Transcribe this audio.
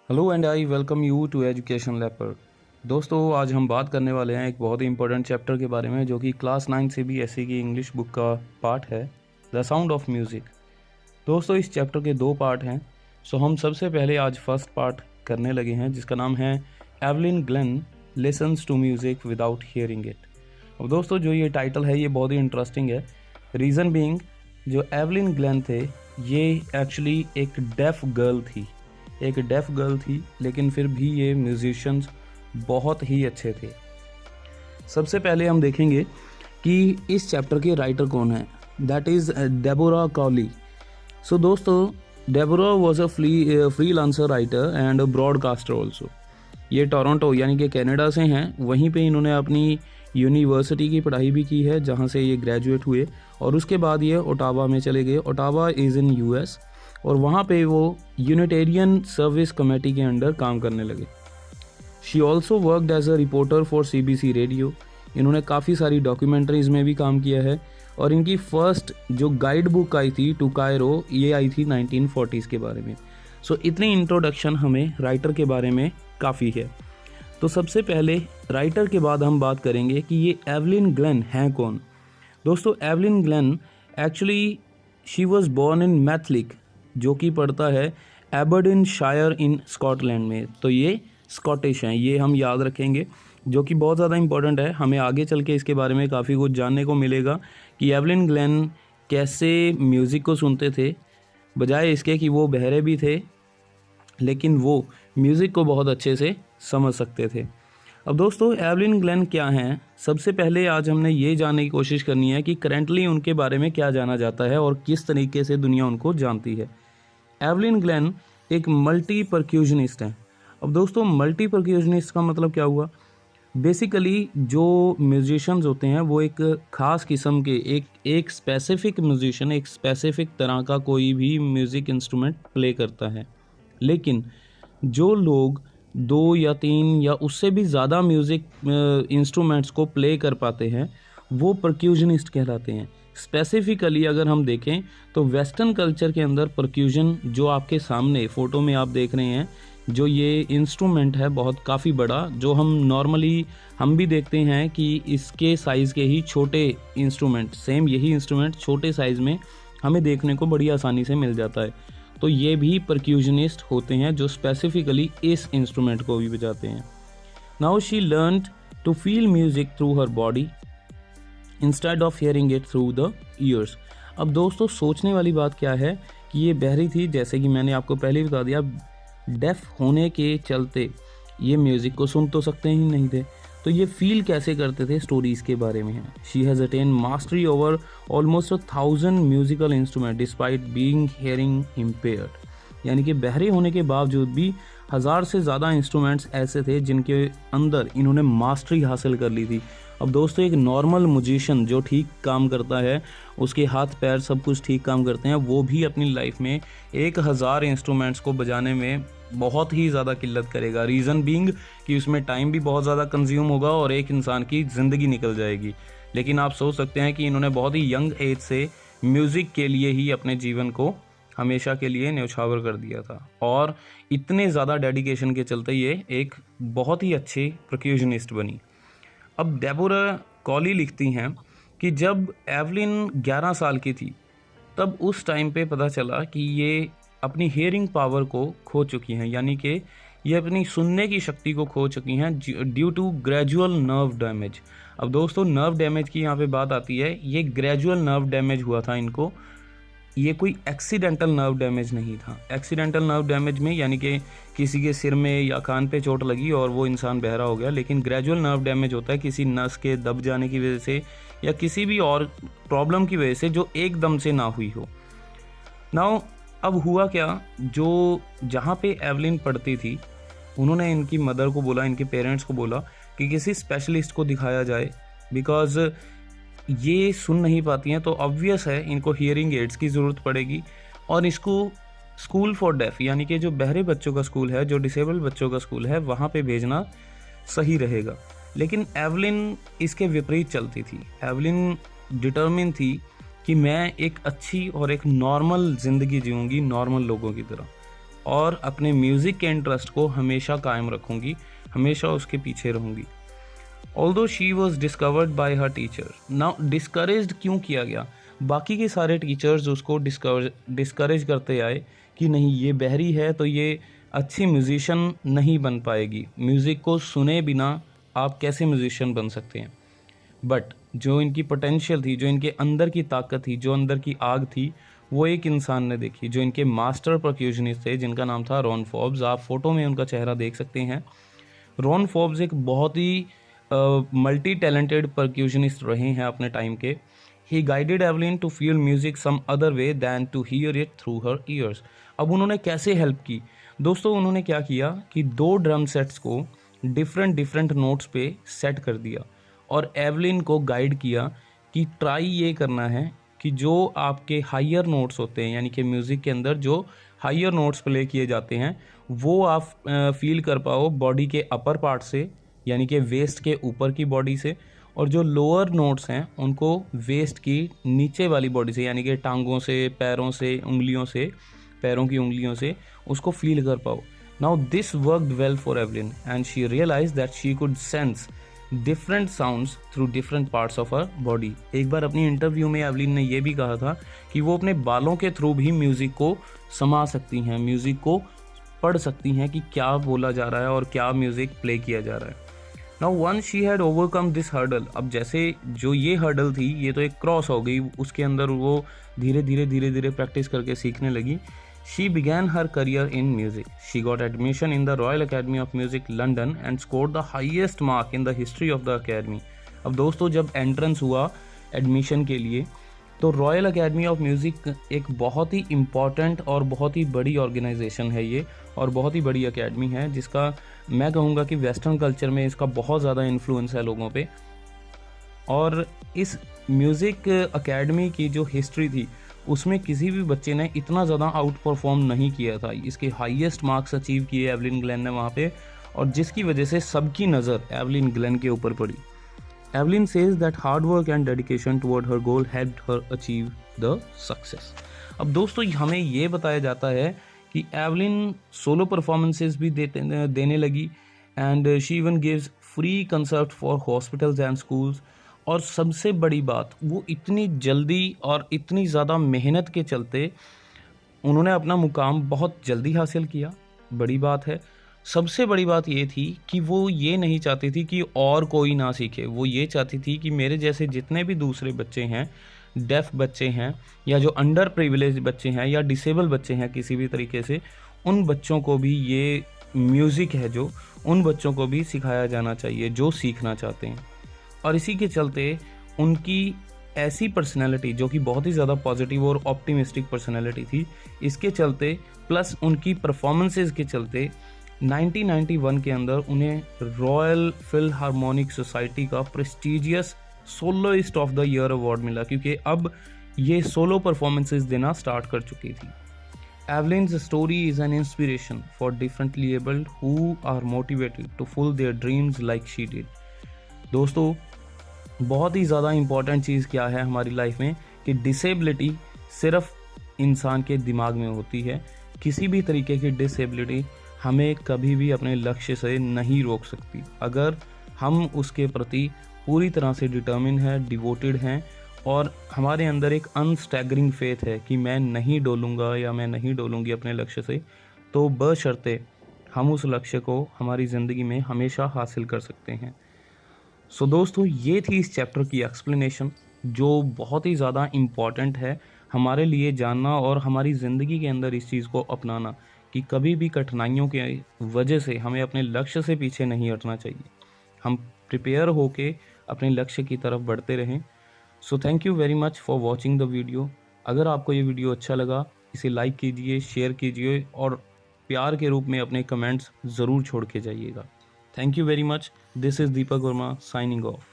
Hello and I welcome you to education lapper. दोस्तों, आज हम बात करने वाले हैं एक बहुत ही इंपॉर्टेंट चैप्टर के बारे में जो कि क्लास 9 CBSE की इंग्लिश बुक का पार्ट है, द साउंड ऑफ म्यूज़िक। दोस्तों, इस चैप्टर के 2 पार्ट हैं। सो हम सबसे पहले आज फर्स्ट पार्ट करने लगे हैं जिसका नाम है Evelyn Glennie listens to music without hearing it. अब दोस्तों, जो ये टाइटल है ये बहुत ही इंटरेस्टिंग है। रीज़न बीइंग, जो एवलिन ग्लेन थे ये एक्चुअली एक डेफ गर्ल थी, लेकिन फिर भी ये म्यूजिशियंस बहुत ही अच्छे थे। सबसे पहले हम देखेंगे कि इस चैप्टर के राइटर कौन है। That is Deborah Cowley. So दोस्तों, Deborah was a freelance writer and broadcaster also. ये टोरंटो यानी कि कनाडा से हैं। वहीं पे इन्होंने अपनी यूनिवर्सिटी की पढ़ाई भी की है जहाँ से ये ग्रेजुएट हुए, और उसके बाद ये ओटावा में चले गए। ओटावा इज़ इन US, और वहाँ पे वो यूनिटेरियन सर्विस कमेटी के अंडर काम करने लगे। She also worked as a reporter for CBC radio. इन्होंने काफ़ी सारी डॉक्यूमेंट्रीज़ में भी काम किया है, और इनकी फर्स्ट जो गाइड बुक आई थी टू कायरो, ये आई थी 1940s के बारे में। सो इतनी इंट्रोडक्शन हमें राइटर के बारे में काफ़ी है। तो सबसे पहले राइटर के बाद हम बात करेंगे कि ये एवलिन ग्लेन हैं कौन। दोस्तों, Evelyn Glennie actually she was born in Methlick, जो कि पड़ता है एबरडीनशायर इन स्कॉटलैंड में। तो ये स्कॉटिश हैं, ये हम याद रखेंगे, जो कि बहुत ज़्यादा इंपॉर्टेंट है। हमें आगे चल के इसके बारे में काफ़ी कुछ जानने को मिलेगा कि एवलिन ग्लेन कैसे म्यूज़िक को सुनते थे, बजाय इसके कि वो बहरे भी थे, लेकिन वो म्यूज़िक को बहुत अच्छे से समझ सकते थे। अब दोस्तों, एवलिन ग्लेन क्या हैं, सबसे पहले आज हमने ये जानने की कोशिश करनी है कि करेंटली उनके बारे में क्या जाना जाता है और किस तरीके से दुनिया उनको जानती है। एवलिन ग्लेन एक मल्टी परक्यूशनिस्ट हैं। अब दोस्तों, मल्टी परक्यूशनिस्ट का मतलब क्या हुआ? बेसिकली जो म्यूजिशियंस होते हैं वो एक ख़ास किस्म के एक स्पेसिफिक म्यूजिशियन एक स्पेसिफिक तरह का कोई भी म्यूज़िक इंस्ट्रूमेंट प्ले करता है, लेकिन जो लोग 2 या 3 या उससे भी ज़्यादा म्यूज़िक इंस्ट्रूमेंट्स को प्ले कर पाते हैं वो परक्यूशनिस्ट कहलाते हैं। स्पेसिफिकली अगर हम देखें तो वेस्टर्न कल्चर के अंदर परक्यूजन, जो आपके सामने फ़ोटो में आप देख रहे हैं, जो ये इंस्ट्रूमेंट है बहुत काफ़ी बड़ा, जो हम नॉर्मली हम भी देखते हैं कि इसके साइज़ के ही छोटे इंस्ट्रूमेंट, सेम यही इंस्ट्रूमेंट छोटे साइज़ में हमें देखने को बड़ी आसानी से मिल जाता है। तो ये भी परक्यूशनिस्ट होते हैं जो स्पेसिफिकली इस इंस्ट्रूमेंट को भी बजाते हैं। Now she learned to feel music through her body instead of hearing it through the ears. अब दोस्तों, सोचने वाली बात क्या है कि ये बहरी थी, जैसे कि मैंने आपको पहले भी बता दिया, डेफ होने के चलते ये म्यूज़िक को सुन तो सकते ही नहीं थे, तो ये फील कैसे करते थे, स्टोरीज़ के बारे में है। She has attain mastery over almost 1000 musical instrument despite being hearing impaired. यानी कि बहरे होने के बावजूद भी 1000 से ज़्यादा इंस्ट्रूमेंट्स ऐसे थे जिनके अंदर इन्होंने मास्टरी हासिल कर ली थी। अब दोस्तों, एक नॉर्मल म्यूजिशियन जो ठीक काम करता है, उसके हाथ पैर सब कुछ ठीक काम करते हैं, वो भी अपनी लाइफ में 1000 इंस्ट्रूमेंट्स को बजाने में बहुत ही ज़्यादा किल्लत करेगा। रीज़न बीइंग कि उसमें टाइम भी बहुत ज़्यादा कंज्यूम होगा और एक इंसान की ज़िंदगी निकल जाएगी। लेकिन आप सोच सकते हैं कि इन्होंने बहुत ही यंग एज से म्यूज़िक के लिए ही अपने जीवन को हमेशा के लिए न्यौछावर कर दिया था, और इतने ज़्यादा डेडिकेशन के चलते ये एक बहुत ही अच्छी परक्यूशनिस्ट बनी। अब डेबोरा कॉली लिखती हैं कि जब एवलिन 11 साल की थी, तब उस टाइम पे पता चला कि ये अपनी हियरिंग पावर को खो चुकी हैं, यानी कि ये अपनी सुनने की शक्ति को खो चुकी हैं due to gradual nerve damage. अब दोस्तों, नर्व डैमेज की यहाँ पे बात आती है, ये ग्रेजुअल नर्व डैमेज हुआ था इनको, ये कोई एक्सीडेंटल नर्व डैमेज नहीं था। एक्सीडेंटल नर्व डैमेज में यानी कि किसी के सिर में या कान पे चोट लगी और वो इंसान बहरा हो गया, लेकिन ग्रेजुअल नर्व डैमेज होता है किसी नस के दब जाने की वजह से या किसी भी और प्रॉब्लम की वजह से जो एकदम से ना हुई हो। नाउ अब हुआ क्या, जो जहाँ पे एवलिन पढ़ती थी, उन्होंने इनकी मदर को बोला, इनके पेरेंट्स को बोला कि किसी स्पेशलिस्ट को दिखाया जाए, बिकॉज़ ये सुन नहीं पाती हैं तो ऑब्वियस है इनको हियरिंग एड्स की ज़रूरत पड़ेगी, और इसको स्कूल फॉर डेफ यानी कि जो बहरे बच्चों का स्कूल है, जो डिसेबल बच्चों का स्कूल है, वहाँ पे भेजना सही रहेगा। लेकिन एवलिन इसके विपरीत चलती थी। एवलिन डिटर्मिन थी कि मैं एक अच्छी और एक नॉर्मल ज़िंदगी जीऊँगी, नॉर्मल लोगों की तरह। और अपने म्यूज़िक के इंटरेस्ट को हमेशा कायम रखूँगी, हमेशा उसके पीछे रहूँगी। Although she was discovered by her teacher. Now discouraged क्यों किया गया? बाकी के सारे टीचर्स उसको डिस्करेज करते आए कि नहीं, ये बहरी है तो ये अच्छी म्यूजिशियन नहीं बन पाएगी, म्यूज़िक को सुने बिना आप कैसे म्यूजिशियन बन सकते हैं। बट जो इनकी पोटेंशियल थी, जो इनके अंदर की ताकत थी, जो अंदर की आग थी, वो एक इंसान ने देखी, जो इनके मास्टर परक्यूशनिस्ट थे, जिनका नाम था रॉन फॉब्स। आप फोटो में उनका चेहरा देख सकते हैं। रॉन फॉब्स एक बहुत ही मल्टी टैलेंटेड परक्यूशनिस्ट रहे हैं अपने टाइम के। He guided Evelyn to feel music some other way than to hear it through her ears. अब उन्होंने कैसे हेल्प की दोस्तों? उन्होंने क्या किया कि 2 ड्रम सेट्स को डिफरेंट नोट्स पे सेट कर दिया और एवलिन को गाइड किया कि ट्राई ये करना है कि जो आपके हायर नोट्स होते हैं, यानी कि म्यूज़िक के अंदर जो हायर नोट्स प्ले किए जाते हैं, वो आप फील कर पाओ बॉडी के अपर पार्ट से, यानी कि वेस्ट के ऊपर की बॉडी से, और जो लोअर नोट्स हैं उनको वेस्ट की नीचे वाली बॉडी से, यानी कि टांगों से, पैरों से, उंगलियों से, पैरों की उंगलियों से उसको फील कर पाओ। Now this worked well for Evelyn and she realize that she could sense different sounds through different parts of her body. एक बार अपनी इंटरव्यू में एवलिन ने यह भी कहा था कि वो अपने बालों के थ्रू भी म्यूज़िक को समा सकती हैं, म्यूज़िक को पढ़ सकती हैं कि क्या बोला जा रहा है और क्या म्यूज़िक प्ले किया जा रहा है। Now once she had overcome this hurdle, अब जैसे जो ये हर्डल थी ये तो एक क्रॉस हो गई, उसके अंदर वो धीरे धीरे प्रैक्टिस करके सीखने लगी। She began her career in music. She got admission in the Royal Academy of Music London and scored the highest mark in the history of the academy. अब दोस्तों जब एंट्रेंस हुआ एडमिशन के लिए तो रॉयल अकेडमी ऑफ म्यूज़िक एक बहुत ही important और बहुत ही बड़ी ऑर्गेनाइजेशन है ये, और बहुत ही बड़ी एकेडमी है जिसका मैं कहूँगा कि वेस्टर्न कल्चर में इसका बहुत ज़्यादा इन्फ्लुएंस है लोगों पे। और इस म्यूज़िक एकेडमी की जो हिस्ट्री थी उसमें किसी भी बच्चे ने इतना ज़्यादा आउट परफॉर्म नहीं किया था। इसके हाईएस्ट मार्क्स अचीव किए एवलिन ग्लेन ने वहाँ पे, और जिसकी वजह से सबकी नज़र एवलिन ग्लेन के ऊपर पड़ी। Evelyn says that hard work and dedication toward her goal helped her achieve the success. अब दोस्तों हमें ये बताया जाता है कि एवलिन सोलो परफॉर्मेंसेज भी देने लगी and she even gives free concert for hospitals and schools. और सबसे बड़ी बात, वो इतनी जल्दी और इतनी ज़्यादा मेहनत के चलते उन्होंने अपना मुकाम बहुत जल्दी हासिल किया। बड़ी बात है। सबसे बड़ी बात ये थी कि वो ये नहीं चाहती थी कि और कोई ना सीखे, वो ये चाहती थी कि मेरे जैसे जितने भी दूसरे बच्चे हैं, डेफ बच्चे हैं या जो अंडर प्रिविलेज बच्चे हैं या डिसेबल बच्चे हैं किसी भी तरीके से, उन बच्चों को भी ये म्यूज़िक है जो उन बच्चों को भी सिखाया जाना चाहिए जो सीखना चाहते हैं। और इसी के चलते उनकी ऐसी पर्सनैलिटी जो कि बहुत ही ज़्यादा पॉजिटिव और ऑप्टिमिस्टिक पर्सनैलिटी थी, इसके चलते प्लस उनकी परफॉर्मेंसेस के चलते 1991 के अंदर उन्हें रॉयल फिलहार्मोनिक सोसाइटी का prestigious soloist of the year award मिला, क्योंकि अब ये सोलो परफॉर्मेंसेस देना स्टार्ट कर चुकी थी। Evelyn's story is an inspiration for differently abled who are motivated to full their dreams like she did. दोस्तों बहुत ही ज़्यादा इम्पॉर्टेंट चीज़ क्या है हमारी लाइफ में कि डिसेबिलिटी सिर्फ इंसान के दिमाग में होती है। किसी भी तरीके की डिसेबिलिटी हमें कभी भी अपने लक्ष्य से नहीं रोक सकती, अगर हम उसके प्रति पूरी तरह से डिटर्मिन है, डिवोटेड हैं और हमारे अंदर एक अनस्टैगरिंग फेथ है कि मैं नहीं डोलूँगा या मैं नहीं डोलूँगी अपने लक्ष्य से, तो बशर्ते हम उस लक्ष्य को हमारी ज़िंदगी में हमेशा हासिल कर सकते हैं। सो दोस्तों ये थी इस चैप्टर की एक्सप्लेनेशन जो बहुत ही ज़्यादा इम्पॉर्टेंट है हमारे लिए जानना और हमारी ज़िंदगी के अंदर इस चीज़ को अपनाना कि कभी भी कठिनाइयों के वजह से हमें अपने लक्ष्य से पीछे नहीं हटना चाहिए, हम प्रिपेयर होके अपने लक्ष्य की तरफ बढ़ते रहें। So thank you very much for watching the video. अगर आपको ये वीडियो अच्छा लगा इसे लाइक कीजिए, शेयर कीजिए और प्यार के रूप में अपने कमेंट्स ज़रूर छोड़ के जाइएगा। Thank you very much. This is Deepak Verma signing off.